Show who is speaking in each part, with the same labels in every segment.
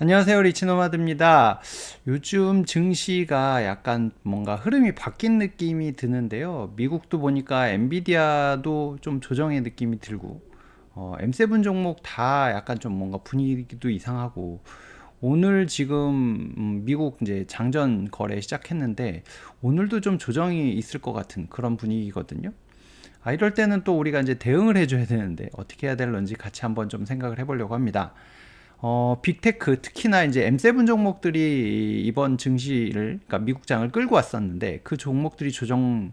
Speaker 1: 안녕하세요, 리치노마드입니다. 요즘 증시가 약간 뭔가 흐름이 바뀐 느낌이 드는데요. 미국도 보니까 엔비디아도 좀 조정의 느낌이 들고, M7 종목 다 약간 좀 뭔가 분위기도 이상하고, 오늘 지금 미국 이제 장전 거래 시작했는데, 오늘도 좀 조정이 있을 것 같은 그런 분위기거든요. 이럴 때는 또 우리가 이제 대응을 해줘야 되는데, 어떻게 해야 될런지 같이 한번 좀 생각을 해보려고 합니다. 빅테크 특히나 이제 M7 종목들이 이번 증시를 그러니까 미국장을 끌고 왔었는데 그 종목들이 조정을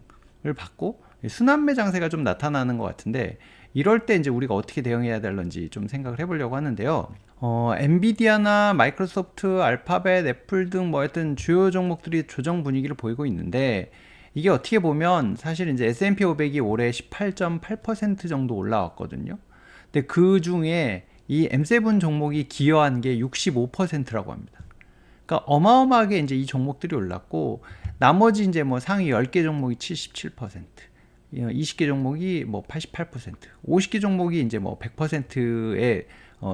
Speaker 1: 받고 순환 매장세가 좀 나타나는 것 같은데 이럴 때 이제 우리가 어떻게 대응해야 될런지 좀 생각을 해보려고 하는데요. 엔비디아나 마이크로소프트, 알파벳, 애플 등 뭐 하여튼 주요 종목들이 조정 분위기를 보이고 있는데 이게 어떻게 보면 사실 이제 S&P 500이 올해 18.8% 정도 올라왔거든요. 근데 그 중에 이 M7 종목이 기여한 게 65%라고 합니다. 그러니까 어마어마하게 이제 이 종목들이 올랐고 나머지 이제 뭐 상위 10개 종목이 77%, 20개 종목이 뭐 88%, 50개 종목이 이제 뭐 100%의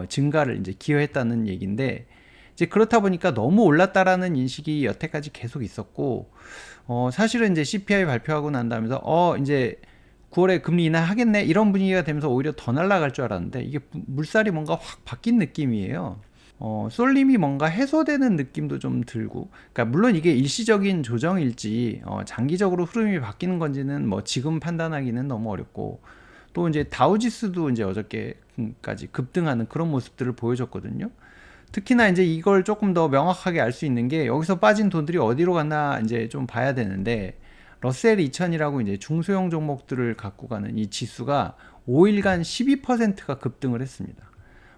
Speaker 1: 증가를 이제 기여했다는 얘기인데 이제 그렇다 보니까 너무 올랐다라는 인식이 여태까지 계속 있었고 사실은 이제 CPI 발표하고 난 다음에서 이제 9월에 금리 인하하겠네 이런 분위기가 되면서 오히려 더 날아갈 줄 알았는데 이게 물살이 뭔가 확 바뀐 느낌이에요. 쏠림이 뭔가 해소되는 느낌도 좀 들고, 그러니까 물론 이게 일시적인 조정일지 장기적으로 흐름이 바뀌는 건지는 뭐 지금 판단하기는 너무 어렵고, 또 이제 다우지수도 이제 어저께까지 급등하는 그런 모습들을 보여줬거든요. 특히나 이제 이걸 조금 더 명확하게 알 수 있는 게 여기서 빠진 돈들이 어디로 갔나 이제 좀 봐야 되는데 러셀 2000이라고 이제 중소형 종목들을 갖고 가는 이 지수가 5일간 12%가 급등을 했습니다.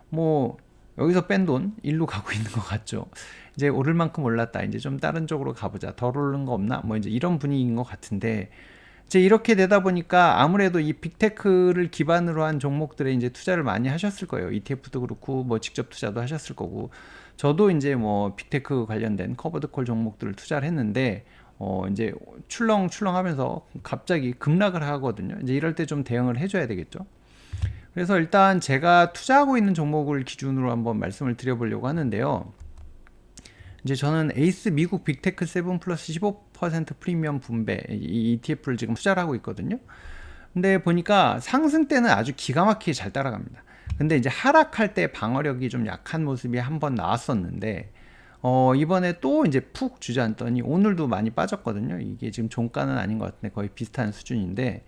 Speaker 1: 뭐 여기서 뺀 돈 일로 가고 있는 것 같죠. 이제 오를 만큼 올랐다. 이제 좀 다른 쪽으로 가보자. 덜 오른 거 없나? 뭐 이제 이런 분위기인 것 같은데 이제 이렇게 되다 보니까 아무래도 이 빅테크를 기반으로 한 종목들에 이제 투자를 많이 하셨을 거예요. ETF도 그렇고 뭐 직접 투자도 하셨을 거고 저도 이제 뭐 빅테크 관련된 커버드콜 종목들을 투자를 했는데 이제 출렁출렁하면서 갑자기 급락을 하거든요. 이제 이럴 때 좀 대응을 해줘야 되겠죠. 그래서 일단 제가 투자하고 있는 종목을 기준으로 한번 말씀을 드려보려고 하는데요. 이제 저는 에이스 미국 빅테크 7 플러스 15% 프리미엄 분배 이 ETF를 지금 투자를 하고 있거든요. 근데 보니까 상승 때는 아주 기가 막히게 잘 따라갑니다. 근데 이제 하락할 때 방어력이 좀 약한 모습이 한번 나왔었는데 이번에 또 이제 푹 주저앉더니 오늘도 많이 빠졌거든요. 이게 지금 종가는 아닌 것 같은데 거의 비슷한 수준인데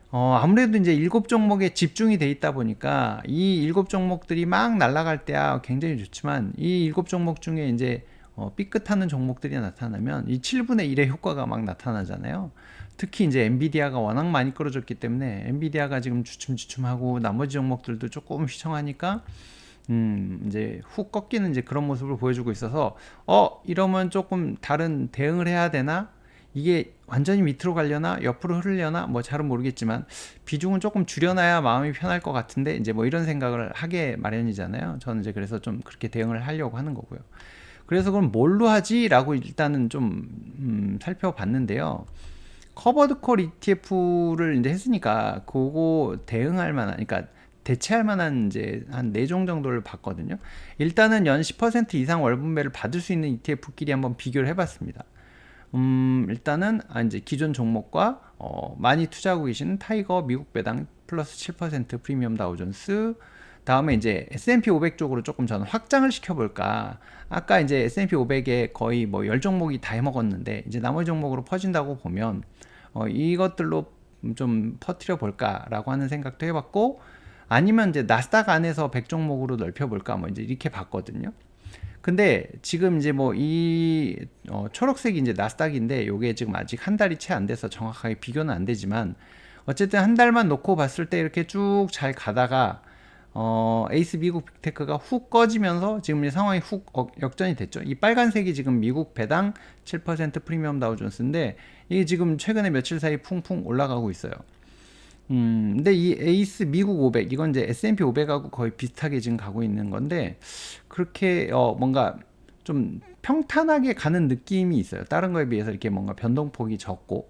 Speaker 1: 아무래도 이제 일곱 종목에 집중이 돼 있다 보니까 이 일곱 종목들이 막 날아갈 때야 굉장히 좋지만 이 일곱 종목 중에 이제 삐끗하는 종목들이 나타나면 이 7분의 1의 효과가 막 나타나잖아요. 특히 이제 엔비디아가 워낙 많이 끌어줬기 때문에 엔비디아가 지금 주춤주춤하고 나머지 종목들도 조금 휘청하니까 이제 훅 꺾이는 이제 그런 모습을 보여주고 있어서 이러면 조금 다른 대응을 해야 되나? 이게 완전히 밑으로 가려나 옆으로 흐르려나 뭐 잘은 모르겠지만 비중은 조금 줄여놔야 마음이 편할 것 같은데 이제 뭐 이런 생각을 하게 마련이잖아요. 저는 이제 그래서 좀 그렇게 대응을 하려고 하는 거고요. 그래서 그럼 뭘로 하지라고 일단은 좀 살펴봤는데요. 커버드 콜 ETF를 이제 했으니까 그거 대응할 만한, 그러니까 대체할 만한 이제 한 4종 정도를 봤거든요. 일단은 연 10% 이상 월분배를 받을 수 있는 ETF끼리 한번 비교를 해봤습니다. 일단은 이제 기존 종목과 많이 투자하고 계시는 타이거 미국 배당 플러스 7% 프리미엄 다우존스, 다음에 이제 S&P 500 쪽으로 조금 저는 확장을 시켜볼까. 아까 이제 S&P 500에 거의 뭐 10종목이 다 해먹었는데 이제 나머지 종목으로 퍼진다고 보면 이것들로 좀 퍼뜨려 볼까라고 하는 생각도 해봤고, 아니면 이제 나스닥 안에서 100종목으로 넓혀볼까 뭐 이제 이렇게 봤거든요. 근데 지금 이제 뭐 이 초록색이 이제 나스닥인데 요게 지금 아직 한 달이 채 안 돼서 정확하게 비교는 안 되지만 어쨌든 한 달만 놓고 봤을 때 이렇게 쭉 잘 가다가 에이스 미국 빅테크가 훅 꺼지면서 지금 이 상황이 훅 역전이 됐죠. 이 빨간색이 지금 미국 배당 7% 프리미엄 다우존스인데 이게 지금 최근에 며칠 사이 풍풍 올라가고 있어요. 근데 이 에이스 미국 500 이건 이제 S&P 500하고 거의 비슷하게 지금 가고 있는 건데 그렇게 뭔가 좀 평탄하게 가는 느낌이 있어요. 다른 거에 비해서 이렇게 뭔가 변동폭이 적고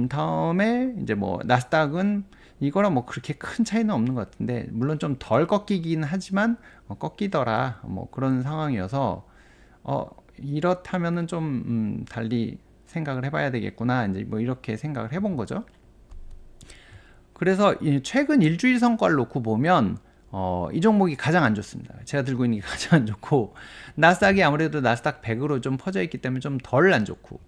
Speaker 1: 다음에 이제 뭐 나스닥은 이거랑 뭐 그렇게 큰 차이는 없는 것 같은데, 물론 좀 덜 꺾이긴 하지만 꺾이더라 뭐 그런 상황이어서 이렇다면은 좀 달리 생각을 해봐야 되겠구나, 이제 뭐 이렇게 생각을 해본 거죠. 그래서 최근 일주일 성과를 놓고 보면 이 종목이 가장 안 좋습니다. 제가 들고 있는 게 가장 안 좋고, 나스닥이 아무래도 나스닥 100으로 좀 퍼져 있기 때문에 좀 덜 안 좋고,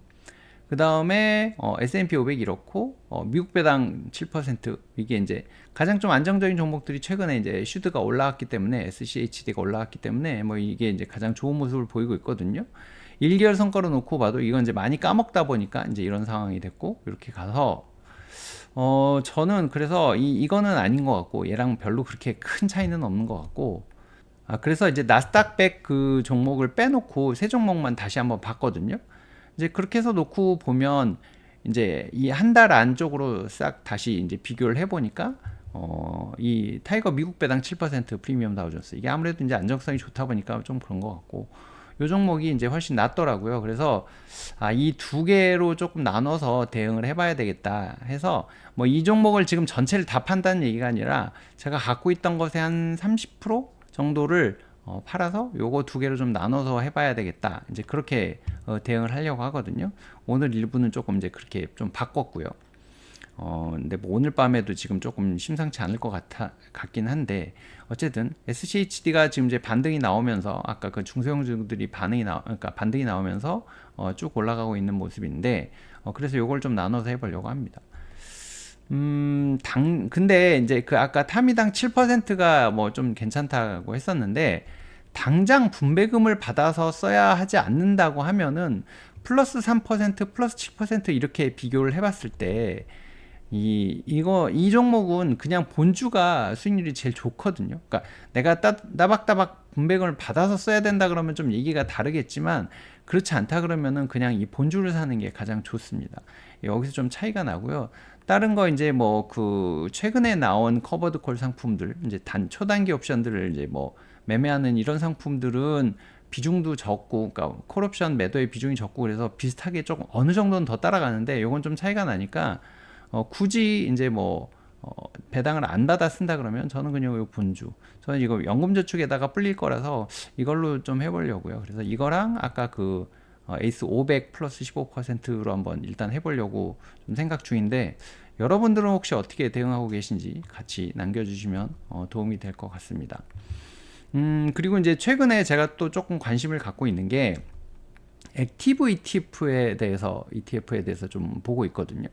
Speaker 1: 그 다음에 S&P 500 이렇고, 미국 배당 7%, 이게 이제 가장 좀 안정적인 종목들이 최근에 이제 슈드가 올라왔기 때문에, SCHD가 올라왔기 때문에 뭐 이게 이제 가장 좋은 모습을 보이고 있거든요. 1개월 성과로 놓고 봐도 이건 이제 많이 까먹다 보니까 이제 이런 상황이 됐고, 이렇게 가서 저는 그래서 이거는 아닌 것 같고, 얘랑 별로 그렇게 큰 차이는 없는 것 같고, 그래서 이제 나스닥 100 그 종목을 빼놓고 세 종목만 다시 한번 봤거든요. 이제 그렇게 해서 놓고 보면 이제 이 한 달 안쪽으로 싹 다시 이제 비교를 해보니까 이 타이거 미국 배당 7% 프리미엄 다우존스, 이게 아무래도 이제 안정성이 좋다 보니까 좀 그런 것 같고, 요 종목이 이제 훨씬 낫더라고요. 그래서 이 두 개로 조금 나눠서 대응을 해봐야 되겠다 해서, 뭐 이 종목을 지금 전체를 다 판다는 얘기가 아니라 제가 갖고 있던 것의 한 30% 정도를 팔아서 요거 두 개로 좀 나눠서 해봐야 되겠다, 이제 그렇게 대응을 하려고 하거든요. 오늘 일부는 조금 이제 그렇게 좀 바꿨고요. 근데 뭐 오늘 밤에도 지금 조금 심상치 않을 것 같긴 한데, 어쨌든 SCHD가 지금 이제 반등이 나오면서, 아까 그 중소형주들이 그러니까 반등이 나오면서 쭉 올라가고 있는 모습인데, 그래서 요걸 좀 나눠서 해보려고 합니다. 근데 이제 그 아까 타미당 7%가 뭐 좀 괜찮다고 했었는데, 당장 분배금을 받아서 써야 하지 않는다고 하면은 플러스 3% 플러스 7% 이렇게 비교를 해봤을 때, 이 종목은 그냥 본주가 수익률이 제일 좋거든요. 그러니까 내가 따박따박 분배금을 받아서 써야 된다 그러면 좀 얘기가 다르겠지만, 그렇지 않다 그러면은 그냥 이 본주를 사는 게 가장 좋습니다. 여기서 좀 차이가 나고요. 다른 거 이제 뭐 그 최근에 나온 커버드 콜 상품들, 이제 초단기 옵션들을 이제 뭐 매매하는 이런 상품들은 비중도 적고, 그러니까 콜옵션 매도의 비중이 적고, 그래서 비슷하게 조금 어느 정도는 더 따라가는데, 요건 좀 차이가 나니까 굳이 이제 뭐 배당을 안 받아 쓴다 그러면 저는 그냥 요 본주, 저는 이거 연금저축에다가 불릴 거라서 이걸로 좀 해보려고요. 그래서 이거랑 아까 그 에이스 500 플러스 15%로 한번 일단 해보려고 좀 생각 중인데, 여러분들은 혹시 어떻게 대응하고 계신지 같이 남겨주시면 도움이 될 것 같습니다. 그리고 이제 최근에 제가 또 조금 관심을 갖고 있는 게 액티브 ETF에 대해서 좀 보고 있거든요.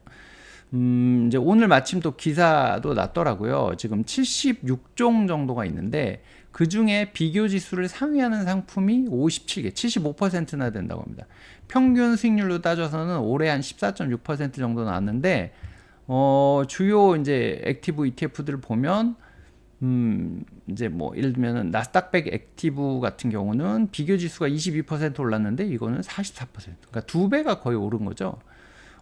Speaker 1: 이제 오늘 마침 또 기사도 났더라고요. 지금 76종 정도가 있는데, 그 중에 비교 지수를 상회하는 상품이 57개, 75%나 된다고 합니다. 평균 수익률로 따져서는 올해 한 14.6% 정도 나왔는데, 주요 이제 액티브 ETF들 보면, 이제 뭐 예를 들면은 나스닥 100 액티브 같은 경우는 비교 지수가 22% 올랐는데, 이거는 44%, 그러니까 두 배가 거의 오른 거죠.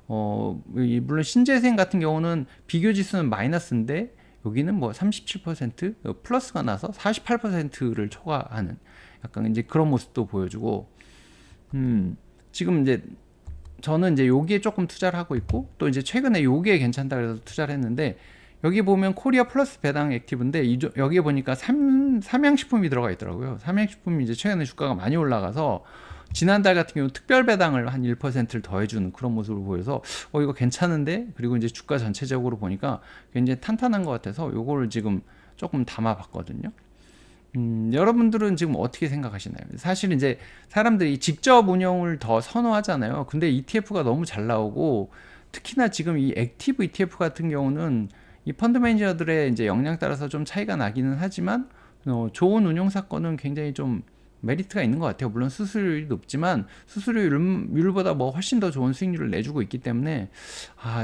Speaker 1: 물론 신재생 같은 경우는 비교 지수는 마이너스인데, 여기는 뭐 37% 플러스가 나서 48%를 초과하는 약간 이제 그런 모습도 보여주고, 지금 이제 저는 이제 여기에 조금 투자를 하고 있고, 또 이제 최근에 여기에 괜찮다 그래서 투자를 했는데, 여기 보면 코리아 플러스 배당 액티브인데, 여기에 보니까 삼양식품이 들어가 있더라고요. 삼양식품이 이제 최근에 주가가 많이 올라가서 지난달 같은 경우 특별 배당을 한 1%를 더해주는 그런 모습을 보여서 이거 괜찮은데, 그리고 이제 주가 전체적으로 보니까 굉장히 탄탄한 것 같아서 요거를 지금 조금 담아봤거든요. 여러분들은 지금 어떻게 생각하시나요? 사실 이제 사람들이 직접 운영을 더 선호하잖아요. 근데 ETF가 너무 잘 나오고, 특히나 지금 이 액티브 ETF 같은 경우는 이 펀드 매니저들의 이제 역량 따라서 좀 차이가 나기는 하지만, 좋은 운용 사건은 굉장히 좀 메리트가 있는 것 같아요. 물론 수수료율이 높지만 수수료율보다 뭐 훨씬 더 좋은 수익률을 내주고 있기 때문에,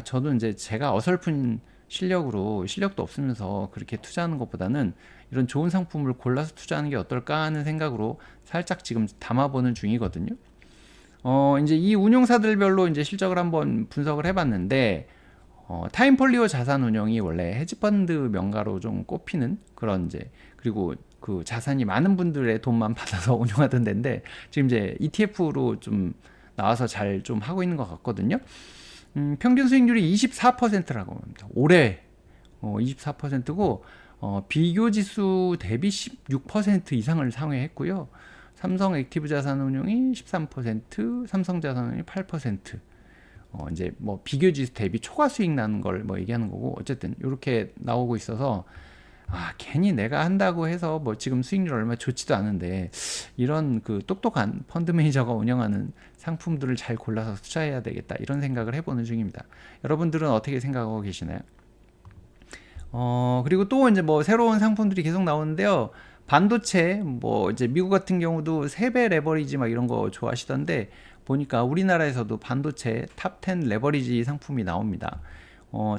Speaker 1: 저도 이제 제가 어설픈 실력도 없으면서 그렇게 투자하는 것보다는 이런 좋은 상품을 골라서 투자하는 게 어떨까 하는 생각으로 살짝 지금 담아보는 중이거든요. 이제 이 운용사들별로 이제 실적을 한번 분석을 해봤는데, 타임폴리오 자산 운용이 원래 헤지펀드 명가로 좀 꼽히는 그런 이제, 그리고 그 자산이 많은 분들의 돈만 받아서 운용하던 데인데, 지금 이제 ETF로 좀 나와서 잘 좀 하고 있는 것 같거든요. 평균 수익률이 24%라고 합니다. 24%고 비교 지수 대비 16% 이상을 상회했고요. 삼성 액티브 자산운용이 13%, 삼성 자산운용이 8%. 이제 뭐 비교 지수 대비 초과 수익 나는 걸 뭐 얘기하는 거고, 어쨌든 이렇게 나오고 있어서 괜히 내가 한다고 해서 뭐 지금 수익률 얼마 좋지도 않은데 이런 그 똑똑한 펀드 매니저가 운영하는 상품들을 잘 골라서 투자해야 되겠다, 이런 생각을 해보는 중입니다. 여러분들은 어떻게 생각하고 계시나요? 그리고 또 이제 뭐 새로운 상품들이 계속 나오는데요. 반도체, 뭐 이제 미국 같은 경우도 3배 레버리지 막 이런 거 좋아하시던데, 보니까 우리나라에서도 반도체 탑 10 레버리지 상품이 나옵니다.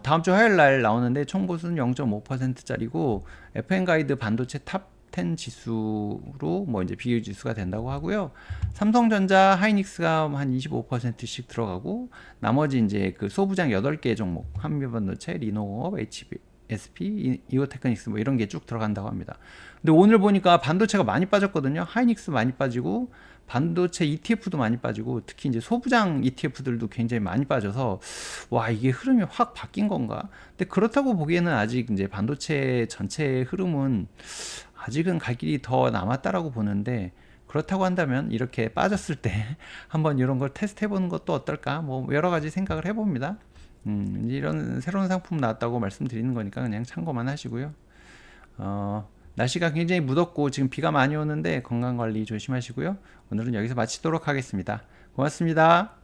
Speaker 1: 다음 주 화요일 날 나오는데 총 보수는 0.5%짜리고 FN 가이드 반도체 탑 10 지수로 뭐 이제 비교 지수가 된다고 하고요. 삼성전자, 하이닉스가 한 25%씩 들어가고, 나머지 이제 그 소부장 8개 종목, 한미반도체, 리노공업, SP, 이오테크닉스 뭐 이런 게 쭉 들어간다고 합니다. 근데 오늘 보니까 반도체가 많이 빠졌거든요. 하이닉스 많이 빠지고, 반도체 ETF도 많이 빠지고, 특히 이제 소부장 ETF들도 굉장히 많이 빠져서 와, 이게 흐름이 확 바뀐 건가? 근데 그렇다고 보기에는 아직 이제 반도체 전체의 흐름은 아직은 갈 길이 더 남았다라고 보는데, 그렇다고 한다면 이렇게 빠졌을 때 한번 이런 걸 테스트 해보는 것도 어떨까? 뭐 여러 가지 생각을 해봅니다. 이런 새로운 상품 나왔다고 말씀드리는 거니까 그냥 참고만 하시고요. 날씨가 굉장히 무덥고 지금 비가 많이 오는데 건강 관리 조심하시고요. 오늘은 여기서 마치도록 하겠습니다. 고맙습니다.